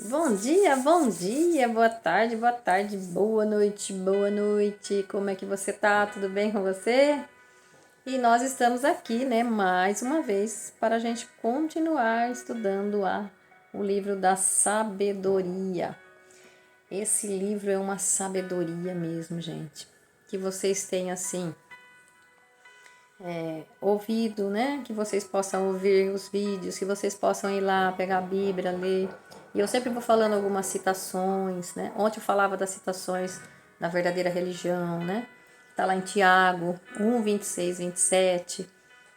Bom dia, boa tarde, boa noite. Como é que você tá? Tudo bem com você? E nós estamos aqui, né, mais uma vez para a gente continuar estudando o livro da sabedoria. Esse livro é uma sabedoria mesmo, gente. Que vocês tenham assim ouvido, né? Que vocês possam ouvir os vídeos, que vocês possam ir lá pegar a Bíblia, ler. E eu sempre vou falando algumas citações, né? Ontem eu falava das citações da verdadeira religião, né? Tá lá em Tiago 1, 26, 27.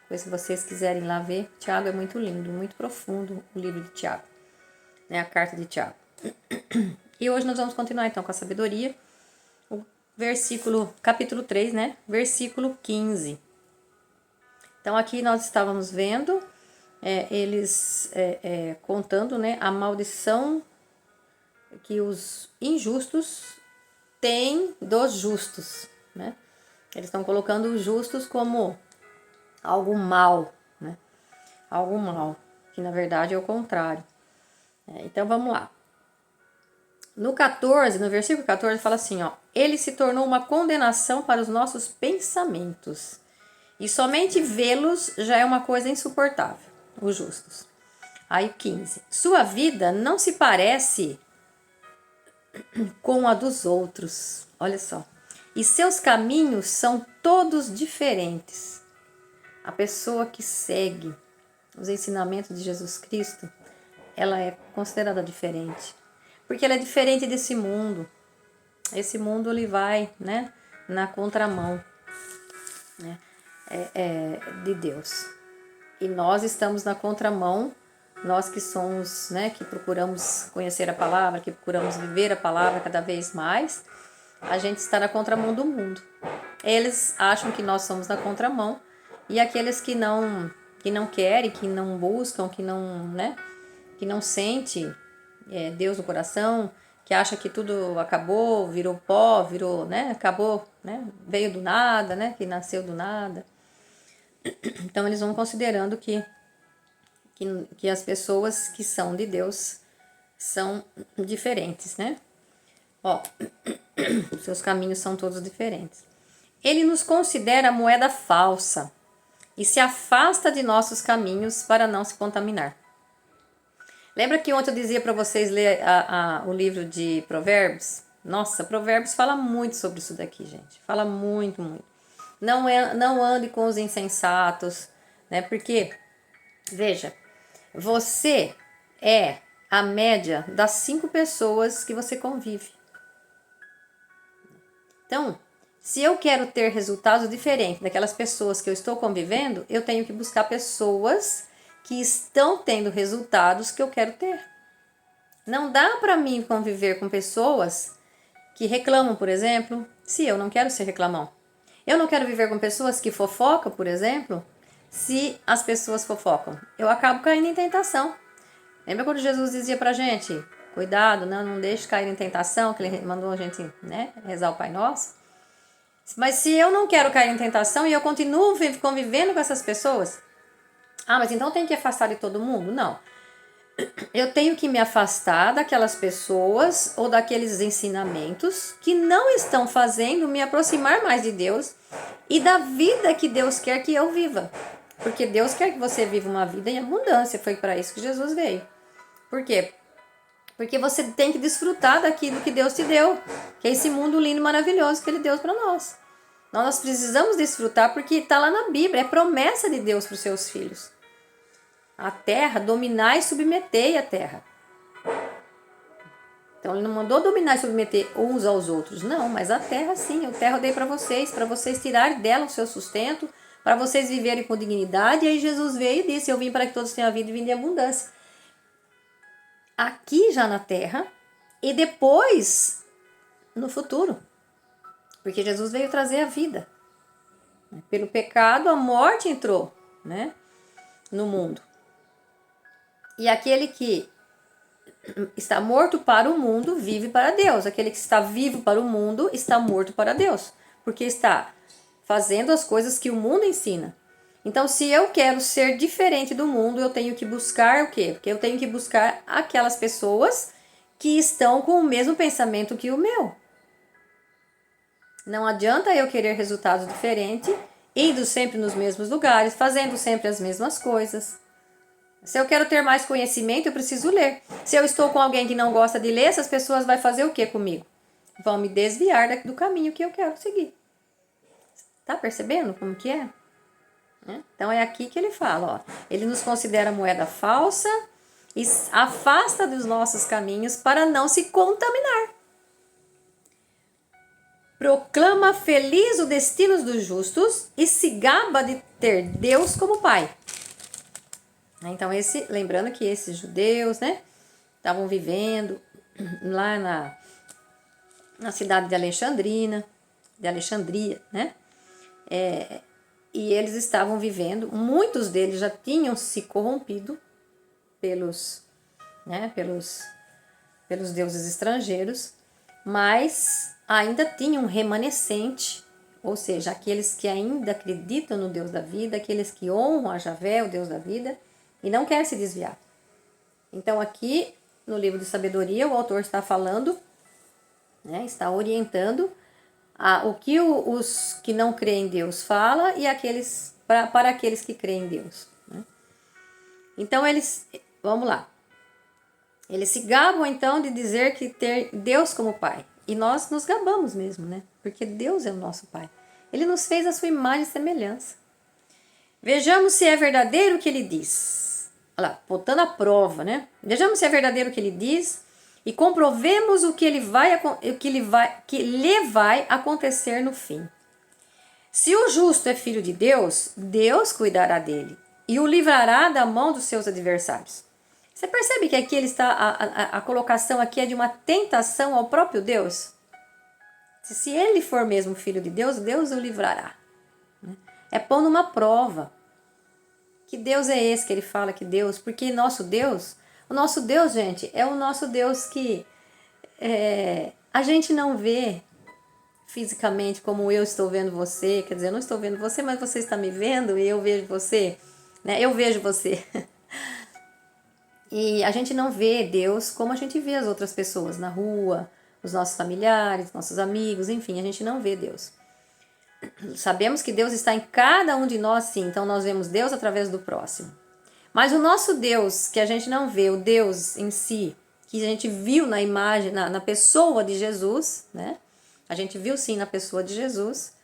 Depois, se vocês quiserem lá ver, Tiago é muito lindo, muito profundo o livro de Tiago, né? A carta de Tiago. E hoje nós vamos continuar então com a sabedoria, o capítulo 3, né? Versículo 15. Então, aqui nós estávamos vendo eles contando, né, a maldição que os injustos têm dos justos, né? Eles estão colocando os justos como algo mal, né? Algo mal, que na verdade é o contrário. Então, vamos lá. No versículo 14, fala assim, ó: ele se tornou uma condenação para os nossos pensamentos. E somente vê-los já é uma coisa insuportável, os justos. Aí 15. Sua vida não se parece com a dos outros. Olha só. E seus caminhos são todos diferentes. A pessoa que segue os ensinamentos de Jesus Cristo, ela é considerada diferente. Porque ela é diferente desse mundo. Esse mundo ele vai, né, na contramão, né? De Deus. E nós estamos na contramão, nós que somos, né, que procuramos conhecer a palavra, que procuramos viver a palavra cada vez mais, a gente está na contramão do mundo. Eles acham que nós somos na contramão, e aqueles que não querem, que não buscam, que não sente Deus no coração, que acha que tudo acabou, virou pó, né, acabou, né, veio do nada, né, que nasceu do nada. Então, eles vão considerando que as pessoas que são de Deus são diferentes, né? Ó, seus caminhos são todos diferentes. Ele nos considera moeda falsa e se afasta de nossos caminhos para não se contaminar. Lembra que ontem eu dizia para vocês ler o livro de Provérbios? Nossa, Provérbios fala muito sobre isso daqui, gente. Fala muito, muito. Não ande com os insensatos, né? Porque, veja, você é a média das 5 pessoas que você convive. Então, se eu quero ter resultados diferentes daquelas pessoas que eu estou convivendo, eu tenho que buscar pessoas que estão tendo resultados que eu quero ter. Não dá para mim conviver com pessoas que reclamam, por exemplo, se eu não quero ser reclamão. Eu não quero viver com pessoas que fofocam, por exemplo, se as pessoas fofocam. Eu acabo caindo em tentação. Lembra quando Jesus dizia pra gente, cuidado, não deixe cair em tentação, que ele mandou a gente, né, rezar o Pai Nosso? Mas se eu não quero cair em tentação e eu continuo convivendo com essas pessoas, mas então tem que afastar de todo mundo? Não. Eu tenho que me afastar daquelas pessoas ou daqueles ensinamentos que não estão fazendo me aproximar mais de Deus e da vida que Deus quer que eu viva. Porque Deus quer que você viva uma vida em abundância. Foi para isso que Jesus veio. Por quê? Porque você tem que desfrutar daquilo que Deus te deu. Que é esse mundo lindo e maravilhoso que Ele deu para nós. Nós precisamos desfrutar porque está lá na Bíblia. É promessa de Deus para os seus filhos. A terra, dominar e submeter a terra. Então ele não mandou dominar e submeter uns aos outros, não, mas a terra sim, a terra eu dei para vocês tirarem dela o seu sustento, para vocês viverem com dignidade. E aí Jesus veio e disse, eu vim para que todos tenham a vida e vida em abundância. Aqui já na terra e depois no futuro, porque Jesus veio trazer a vida. Pelo pecado a morte entrou, né, no mundo. E aquele que está morto para o mundo vive para Deus. Aquele que está vivo para o mundo está morto para Deus. Porque está fazendo as coisas que o mundo ensina. Então, se eu quero ser diferente do mundo, eu tenho que buscar o quê? Porque eu tenho que buscar aquelas pessoas que estão com o mesmo pensamento que o meu. Não adianta eu querer resultados diferentes, indo sempre nos mesmos lugares, fazendo sempre as mesmas coisas. Se eu quero ter mais conhecimento, eu preciso ler. Se eu estou com alguém que não gosta de ler, essas pessoas vão fazer o que comigo? Vão me desviar do caminho que eu quero seguir. Tá percebendo como que é? Então é aqui que ele fala, ó. Ele nos considera moeda falsa e afasta dos nossos caminhos para não se contaminar. Proclama feliz o destino dos justos e se gaba de ter Deus como Pai. Então, lembrando que esses judeus, né, estavam vivendo lá na cidade de Alexandria, né, e eles estavam vivendo, muitos deles já tinham se corrompido pelos deuses estrangeiros, mas ainda tinha um remanescente, ou seja, aqueles que ainda acreditam no Deus da vida, aqueles que honram a Javé, o Deus da vida, e não querem se desviar. Então aqui no livro de sabedoria o autor está falando, né, está orientando o que os que não creem em Deus fala e para aqueles que creem em Deus. Né? Então vamos lá, eles se gabam então de dizer que ter Deus como Pai. E nós nos gabamos mesmo, né? Porque Deus é o nosso Pai. Ele nos fez a sua imagem e semelhança. Vejamos se é verdadeiro o que ele diz. Olha lá, botando a prova, né? Vejamos se é verdadeiro o que ele diz e comprovemos o que lhe vai acontecer no fim. Se o justo é filho de Deus, Deus cuidará dele e o livrará da mão dos seus adversários. Você percebe que aqui a colocação aqui é de uma tentação ao próprio Deus? Se ele for mesmo filho de Deus, Deus o livrará. É pondo uma prova. Que Deus é esse que ele fala que Deus? Porque o nosso Deus, gente, é o nosso Deus que a gente não vê fisicamente como eu estou vendo você. Quer dizer, eu não estou vendo você, mas você está me vendo e eu vejo você. Né? Eu vejo você. E a gente não vê Deus como a gente vê as outras pessoas na rua, os nossos familiares, nossos amigos, enfim, a gente não vê Deus. Sabemos que Deus está em cada um de nós, sim, então nós vemos Deus através do próximo. Mas o nosso Deus, que a gente não vê, o Deus em si, que a gente viu na imagem, na pessoa de Jesus, né? A gente viu sim na pessoa de Jesus,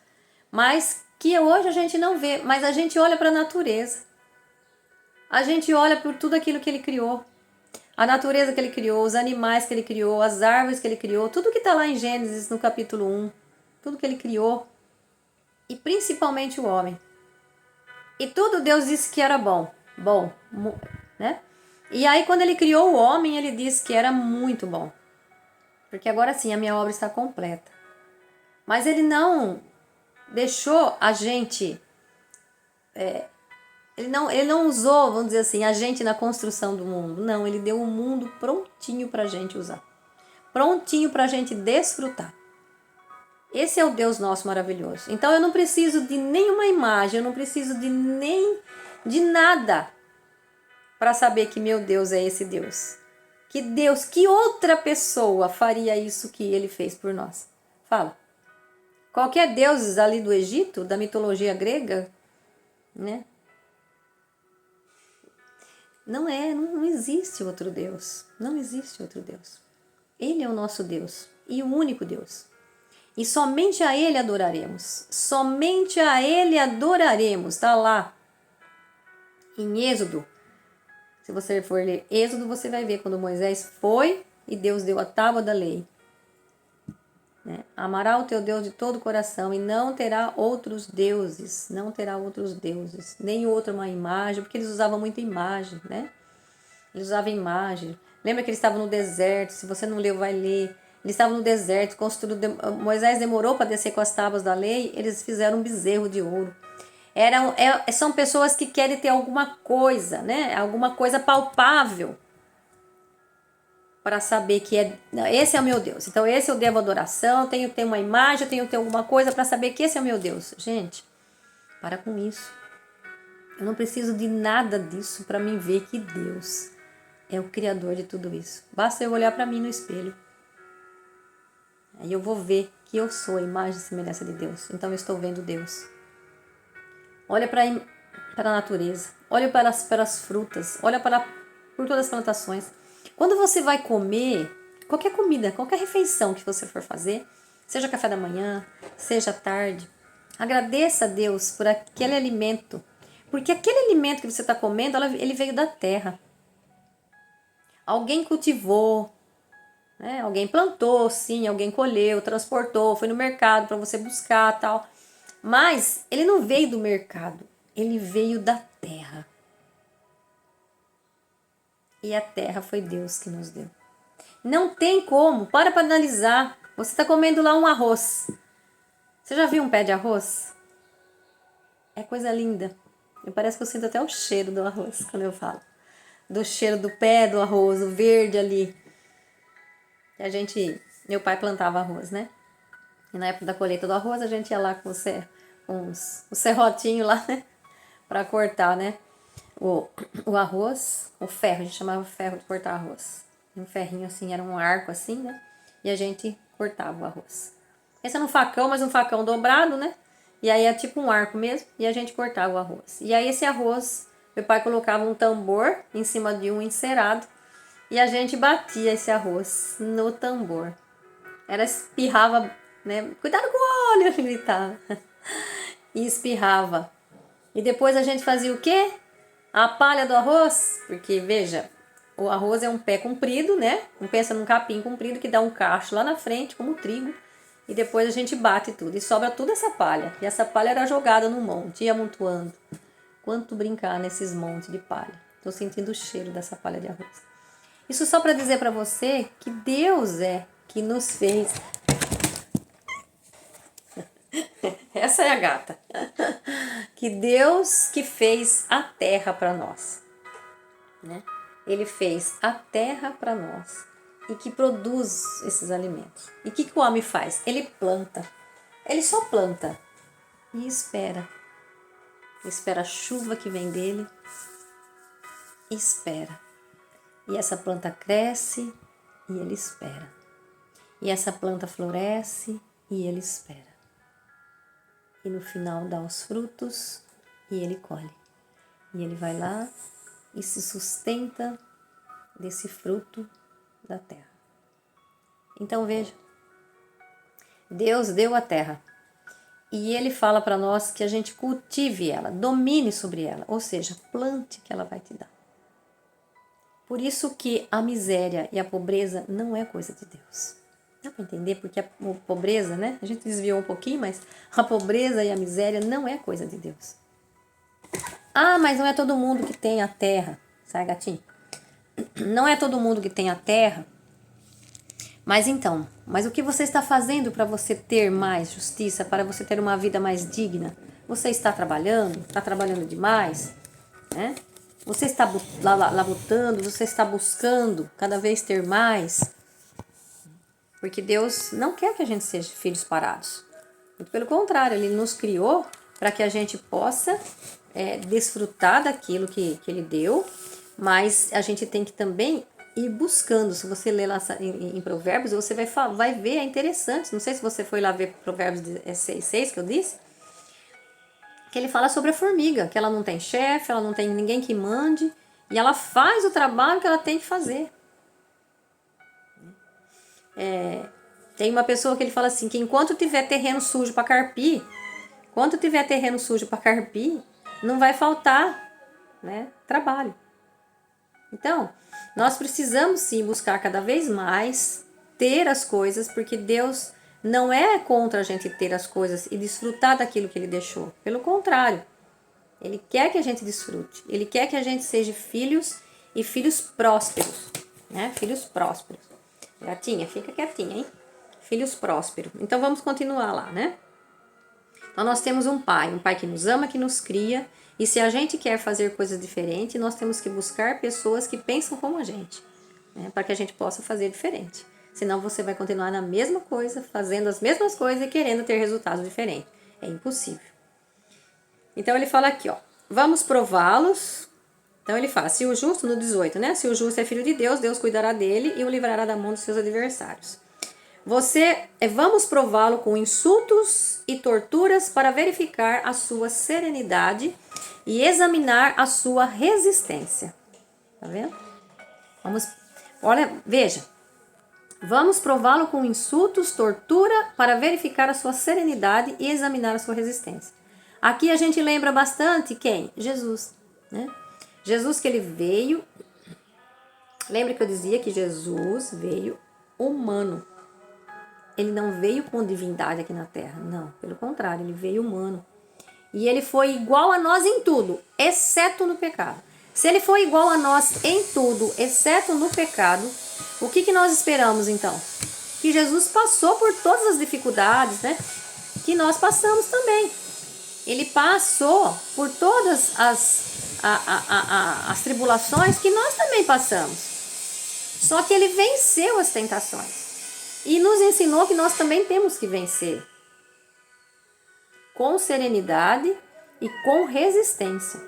mas que hoje a gente não vê, mas a gente olha para a natureza. A gente olha por tudo aquilo que ele criou. A natureza que ele criou, os animais que ele criou, as árvores que ele criou, tudo que está lá em Gênesis no capítulo 1, tudo que ele criou, e principalmente o homem. E tudo Deus disse que era bom, né? E aí quando ele criou o homem, ele disse que era muito bom. Porque agora sim a minha obra está completa. Mas ele não deixou a gente... Ele não usou, vamos dizer assim, a gente na construção do mundo. Não, ele deu o mundo prontinho para a gente usar. Prontinho para a gente desfrutar. Esse é o Deus nosso maravilhoso. Então eu não preciso de nenhuma imagem, eu não preciso de nada para saber que meu Deus é esse Deus. Que outra pessoa faria isso que ele fez por nós? Fala. Qualquer deuses ali do Egito, da mitologia grega, né? Não existe outro Deus. Não existe outro Deus. Ele é o nosso Deus e o único Deus. E somente a Ele adoraremos. Somente a Ele adoraremos. Está lá em Êxodo. Se você for ler Êxodo, você vai ver quando Moisés foi e Deus deu a tábua da lei. Né? Amará o teu Deus de todo o coração e não terá outros deuses. Não terá outros deuses. Nem outra uma imagem, porque eles usavam muita imagem, né? Eles usavam imagem. Lembra que eles estavam no deserto? Se você não leu, vai ler. Eles estavam no deserto, Moisés demorou para descer com as tábuas da lei, eles fizeram um bezerro de ouro. São pessoas que querem ter alguma coisa, né? Alguma coisa palpável para saber que esse é o meu Deus. Então esse eu devo adoração, eu tenho que ter uma imagem, eu tenho que ter alguma coisa para saber que esse é o meu Deus. Gente, para com isso. Eu não preciso de nada disso para mim ver que Deus é o Criador de tudo isso. Basta eu olhar para mim no espelho. Aí eu vou ver que eu sou a imagem e semelhança de Deus. Então eu estou vendo Deus. Olha para a natureza. Olha para as frutas. Olha por todas as plantações. Quando você vai comer, qualquer comida, qualquer refeição que você for fazer, seja café da manhã, seja tarde, agradeça a Deus por aquele alimento. Porque aquele alimento que você está comendo, ele veio da terra. Alguém cultivou, né? Alguém plantou, sim, alguém colheu, transportou, foi no mercado para você buscar, tal. Mas ele não veio do mercado, ele veio da terra. E a terra foi Deus que nos deu. Não tem como, para analisar. Você está comendo lá um arroz. Você já viu um pé de arroz? É coisa linda. Parece que eu sinto até o cheiro do arroz quando eu falo. Do cheiro do pé do arroz, o verde ali. Meu pai plantava arroz, né? E na época da colheita do arroz, a gente ia lá com o serrotinho lá, né? Pra cortar, né? O arroz, o ferro, a gente chamava ferro de cortar arroz. Um ferrinho assim, era um arco assim, né? E a gente cortava o arroz. Pensa num facão, mas um facão dobrado, né? E aí é tipo um arco mesmo, e a gente cortava o arroz. E aí esse arroz, meu pai colocava um tambor em cima de um encerado, e a gente batia esse arroz no tambor. Ela espirrava, né? Cuidado com o óleo, ele gritava. E espirrava. E depois a gente fazia o quê? A palha do arroz, porque veja, o arroz é um pé comprido, né? Não pensa num capim comprido que dá um cacho lá na frente, como o trigo. E depois a gente bate tudo e sobra toda essa palha. E essa palha era jogada no monte, ia amontoando. Quanto brincar nesses montes de palha. Tô sentindo o cheiro dessa palha de arroz. Isso só para dizer para você que Deus é que nos fez. Essa é a gata. Que Deus que fez a terra para nós, né? Ele fez a terra para nós e que produz esses alimentos. E o que o homem faz? Ele planta. Ele só planta e espera. Espera a chuva que vem dele. Espera. E essa planta cresce e ele espera. E essa planta floresce e ele espera. E no final dá os frutos e ele colhe. E ele vai lá e se sustenta desse fruto da terra. Então veja, Deus deu a terra e Ele fala para nós que a gente cultive ela, domine sobre ela, ou seja, plante que ela vai te dar. Por isso que a miséria e a pobreza não é coisa de Deus. Dá para entender? Porque a pobreza, né? A gente desviou um pouquinho, mas a pobreza e a miséria não é coisa de Deus. Ah, mas não é todo mundo que tem a terra. Sai, gatinho. Não é todo mundo que tem a terra. Mas então, o que você está fazendo para você ter mais justiça, para você ter uma vida mais digna? Você está trabalhando? Está trabalhando demais? Né? Você está labutando? Você está buscando cada vez ter mais? Porque Deus não quer que a gente seja filhos parados. Muito pelo contrário, Ele nos criou para que a gente possa desfrutar daquilo que Ele deu, mas a gente tem que também ir buscando. Se você ler lá em Provérbios, você vai ver, é interessante. Não sei se você foi lá ver Provérbios 6,6 que eu disse, que ele fala sobre a formiga, que ela não tem chefe, ela não tem ninguém que mande, e ela faz o trabalho que ela tem que fazer. Tem uma pessoa que ele fala assim, que enquanto tiver terreno sujo para carpir, não vai faltar, né, trabalho. Então, nós precisamos sim buscar cada vez mais ter as coisas, porque Deus não é contra a gente ter as coisas e desfrutar daquilo que Ele deixou. Pelo contrário, Ele quer que a gente desfrute. Ele quer que a gente seja filhos e filhos prósperos, né? Filhos prósperos. Gatinha, fica quietinha, hein? Filhos prósperos. Então, vamos continuar lá, né? Então, nós temos um pai que nos ama, que nos cria. E se a gente quer fazer coisas diferentes, nós temos que buscar pessoas que pensam como a gente, né? Para que a gente possa fazer diferente. Senão você vai continuar na mesma coisa, fazendo as mesmas coisas e querendo ter resultados diferentes. É impossível. Então ele fala aqui, ó, vamos prová-los Então ele fala, se o justo, no 18, né? Se o justo é filho de Deus, Deus cuidará dele e o livrará da mão dos seus adversários. Vamos prová-lo com insultos e torturas para verificar a sua serenidade e examinar a sua resistência. Tá vendo? Veja. Vamos prová-lo com insultos, tortura, para verificar a sua serenidade e examinar a sua resistência. Aqui a gente lembra bastante quem? Jesus, né? Jesus que ele veio. Lembra que eu dizia que Jesus veio humano. Ele não veio com divindade aqui na terra, não. Pelo contrário, ele veio humano. E ele foi igual a nós em tudo, exceto no pecado. Se ele foi igual a nós em tudo, exceto no pecado, o que nós esperamos então? Que Jesus passou por todas as dificuldades, né? Que nós passamos também. Ele passou por todas as tribulações que nós também passamos. Só que ele venceu as tentações. E nos ensinou que nós também temos que vencer. Com serenidade e com resistência.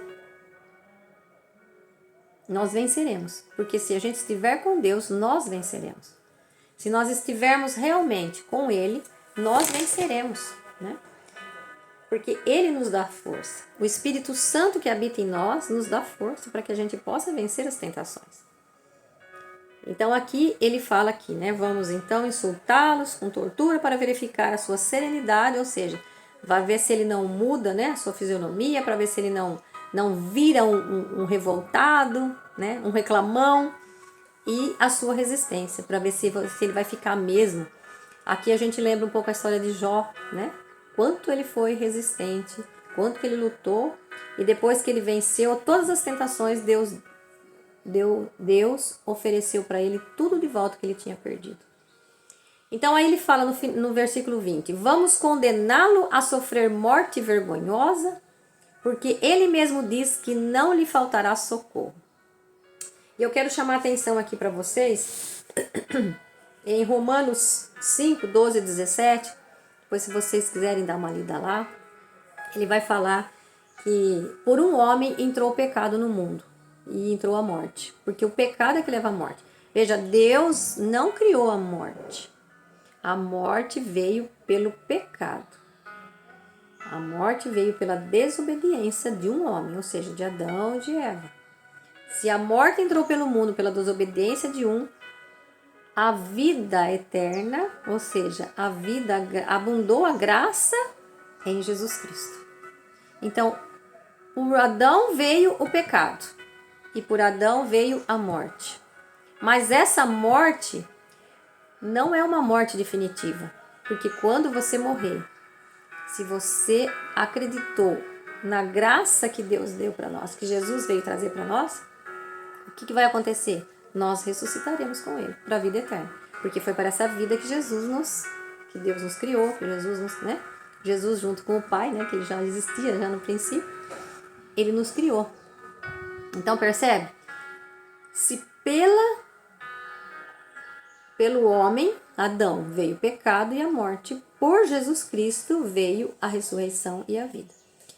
Nós venceremos. Porque se a gente estiver com Deus, nós venceremos. Se nós estivermos realmente com Ele, nós venceremos, né? Porque Ele nos dá força. O Espírito Santo que habita em nós nos dá força para que a gente possa vencer as tentações. Então aqui ele fala aqui, né? Vamos então insultá-los com tortura para verificar a sua serenidade, ou seja, vai ver se ele não muda, né, a sua fisionomia, para ver se ele não vira um revoltado, né, um reclamão, e a sua resistência, para ver se ele vai ficar mesmo. Aqui a gente lembra um pouco a história de Jó, né? Quanto ele foi resistente, quanto que ele lutou, e depois que ele venceu todas as tentações, Deus ofereceu para ele tudo de volta que ele tinha perdido. Então aí ele fala no versículo 20, vamos condená-lo a sofrer morte vergonhosa, porque ele mesmo diz que não lhe faltará socorro. E eu quero chamar a atenção aqui para vocês, em Romanos 5, 12 e 17, depois se vocês quiserem dar uma lida lá, ele vai falar que por um homem entrou o pecado no mundo. E entrou a morte, porque o pecado é que leva à morte. Veja, Deus não criou a morte. A morte veio pelo pecado. A morte veio pela desobediência de um homem, ou seja, de Adão e de Eva. Se a morte entrou pelo mundo pela desobediência de um, a vida eterna, ou seja, abundou a graça em Jesus Cristo. Então, por Adão veio o pecado. E por Adão veio a morte. Mas essa morte não é uma morte definitiva. Porque quando você morrer, se você acreditou na graça que Deus deu para nós, que Jesus veio trazer para nós, o que vai acontecer? Nós ressuscitaremos com Ele para a vida eterna. Porque foi para essa vida que que Deus nos criou, que Jesus junto com o Pai, né, que ele já existia já no princípio, Ele nos criou. Então percebe? Se pelo homem, Adão, veio o pecado e a morte, por Jesus Cristo veio a ressurreição e a vida.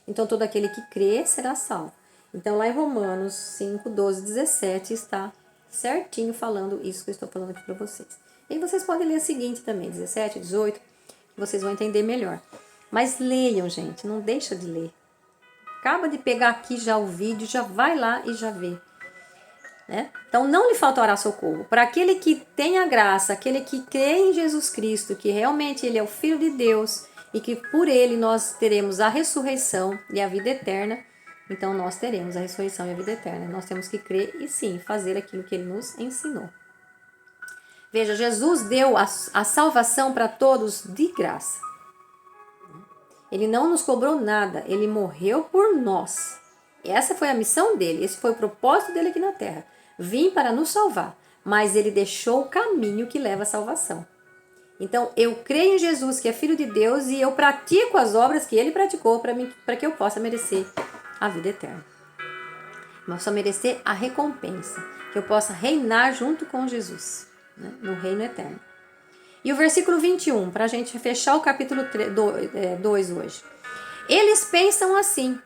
Então todo aquele que crê será salvo. Então lá em Romanos 5, 12, 17 está certinho falando isso que eu estou falando aqui para vocês. E vocês podem ler a seguinte também, 17, 18, que vocês vão entender melhor. Mas leiam, gente, não deixa de ler. Acaba de pegar aqui já o vídeo, já vai lá e já vê. Né? Então não lhe faltará socorro. Para aquele que tem a graça, aquele que crê em Jesus Cristo, que realmente Ele é o Filho de Deus e que por Ele nós teremos a ressurreição e a vida eterna, então nós teremos a ressurreição e a vida eterna. Nós temos que crer e sim, fazer aquilo que Ele nos ensinou. Veja, Jesus deu a salvação para todos de graça. Ele não nos cobrou nada, Ele morreu por nós. Essa foi a missão dele, esse foi o propósito dele aqui na terra. Vim para nos salvar, mas ele deixou o caminho que leva à salvação. Então, eu creio em Jesus, que é Filho de Deus, e eu pratico as obras que ele praticou para que eu possa merecer a vida eterna. Eu possa merecer a recompensa, que eu possa reinar junto com Jesus, né, no reino eterno. E o versículo 21, para a gente fechar o capítulo 2 hoje. Eles pensam assim,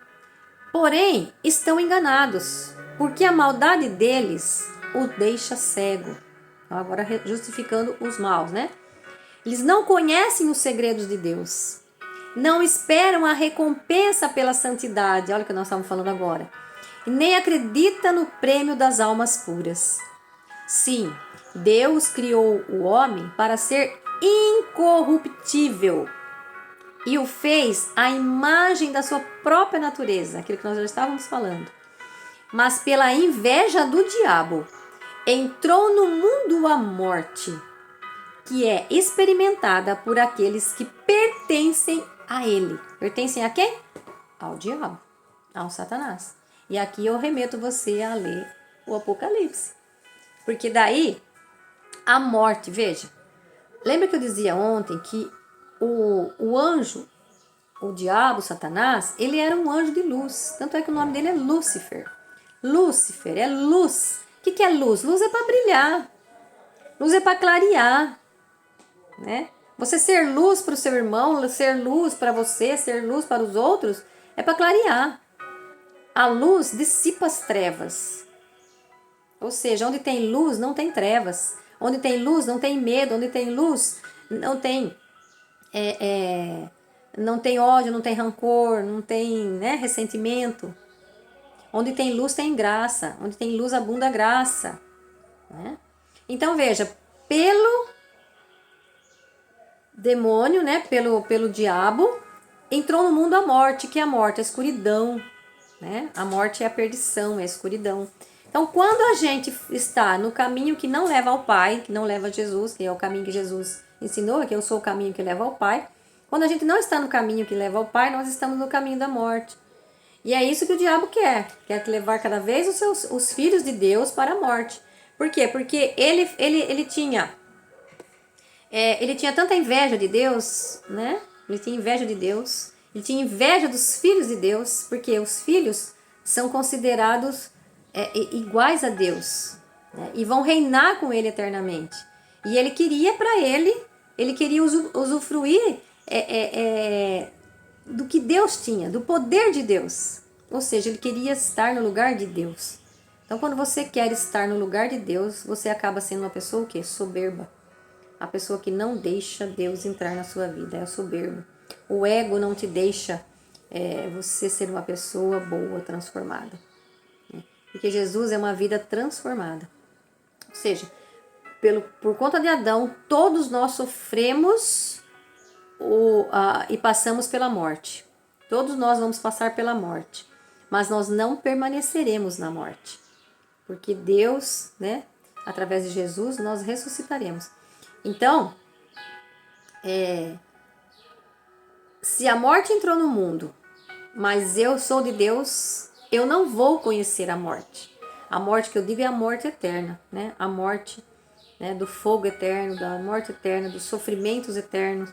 porém estão enganados. porque a maldade deles o deixa cego. Então, agora justificando os maus, né? Eles não conhecem os segredos de Deus. Não esperam a recompensa pela santidade. Olha o que nós estamos falando agora. E nem acredita no prêmio das almas puras. Sim, Deus criou o homem para ser incorruptível e o fez à imagem da sua própria natureza, aquilo que nós já estávamos falando. Mas pela inveja do diabo, entrou no mundo a morte, que é experimentada por aqueles que pertencem a ele. Pertencem a quem? Ao diabo, ao Satanás. E aqui eu remeto você a ler o Apocalipse. Porque daí, a morte, veja, lembra que eu dizia ontem que o anjo, o diabo, Satanás, ele era um anjo de luz. Tanto é que o nome dele é Lúcifer. Lúcifer é luz. O que é luz? Luz é para brilhar. Luz é para clarear. Né? Você ser luz para o seu irmão, ser luz para você, ser luz para os outros, é para clarear. A luz dissipa as trevas. Ou seja, onde tem luz, não tem trevas. Onde tem luz, não tem medo. Onde tem luz, não tem não tem ódio, não tem rancor, não tem, né, ressentimento. Onde tem luz, tem graça. Onde tem luz, abunda graça. Né? Então, veja, pelo demônio, né, pelo diabo, entrou no mundo a morte, que é a morte, a escuridão. Né? A morte é a perdição, é a escuridão. Então, quando a gente está no caminho que não leva ao Pai, que não leva a Jesus, que é o caminho que Jesus ensinou, que eu sou o caminho que leva ao Pai, quando a gente não está no caminho que leva ao Pai, nós estamos no caminho da morte. E é isso que o diabo quer. Quer levar cada vez os filhos de Deus para a morte. Por quê? Porque ele tinha tanta inveja de Deus, né? Ele tinha inveja de Deus. Ele tinha inveja dos filhos de Deus, porque os filhos são considerados iguais a Deus, né? E vão reinar com ele eternamente. E ele queria para ele queria usufruir do que Deus tinha, do poder de Deus. Ou seja, ele queria estar no lugar de Deus. Então, quando você quer estar no lugar de Deus, você acaba sendo uma pessoa o quê? Soberba. A pessoa que não deixa Deus entrar na sua vida, é a soberba. O ego não te deixa você ser uma pessoa boa, transformada. Porque Jesus é uma vida transformada. Ou seja, por conta de Adão, todos nós sofremos e passamos pela morte. Todos nós vamos passar pela morte. Mas nós não permaneceremos na morte. Porque Deus, né, através de Jesus, nós ressuscitaremos. Então, se a morte entrou no mundo, mas eu sou de Deus, eu não vou conhecer a morte. A morte que eu digo é a morte eterna, né? A morte, né, do fogo eterno, da morte eterna, dos sofrimentos eternos.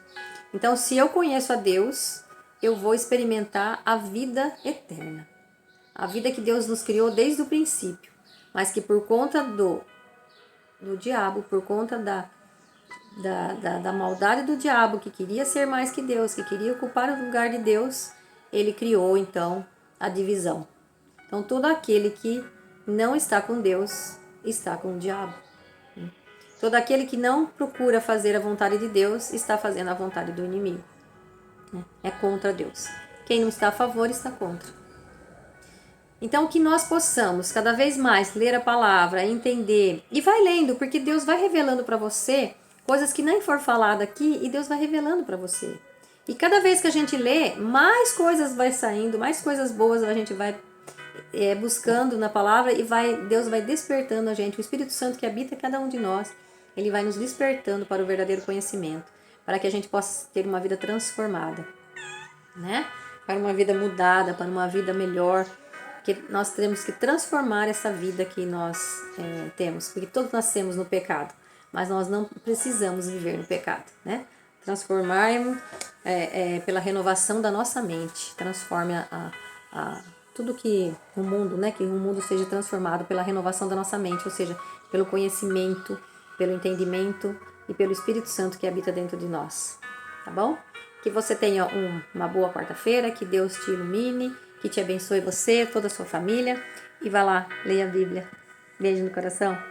Então, se eu conheço a Deus, eu vou experimentar a vida eterna. A vida que Deus nos criou desde o princípio, mas que por conta do diabo, por conta da maldade do diabo, que queria ser mais que Deus, que queria ocupar o lugar de Deus, ele criou então a divisão. Então todo aquele que não está com Deus está com o diabo. Todo aquele que não procura fazer a vontade de Deus está fazendo a vontade do inimigo. É contra Deus. Quem não está a favor está contra. Então, que nós possamos cada vez mais ler a palavra, entender, e vai lendo, porque Deus vai revelando para você coisas que nem for falado aqui, e Deus vai revelando para você. E cada vez que a gente lê, mais coisas vai saindo, mais coisas boas a gente vai buscando na palavra, e Deus vai despertando a gente. O Espírito Santo que habita cada um de nós, ele vai nos despertando para o verdadeiro conhecimento, para que a gente possa ter uma vida transformada, né? Para uma vida mudada, para uma vida melhor, que nós temos que transformar essa vida que nós temos, porque todos nascemos no pecado, mas nós não precisamos viver no pecado, né? Transformarmos pela renovação da nossa mente, transforme tudo que o mundo, né? Que o mundo seja transformado pela renovação da nossa mente, ou seja, pelo conhecimento, pelo entendimento e pelo Espírito Santo que habita dentro de nós, tá bom? Que você tenha uma boa quarta-feira, que Deus te ilumine, que te abençoe você, toda a sua família, e vá lá, leia a Bíblia. Beijo no coração.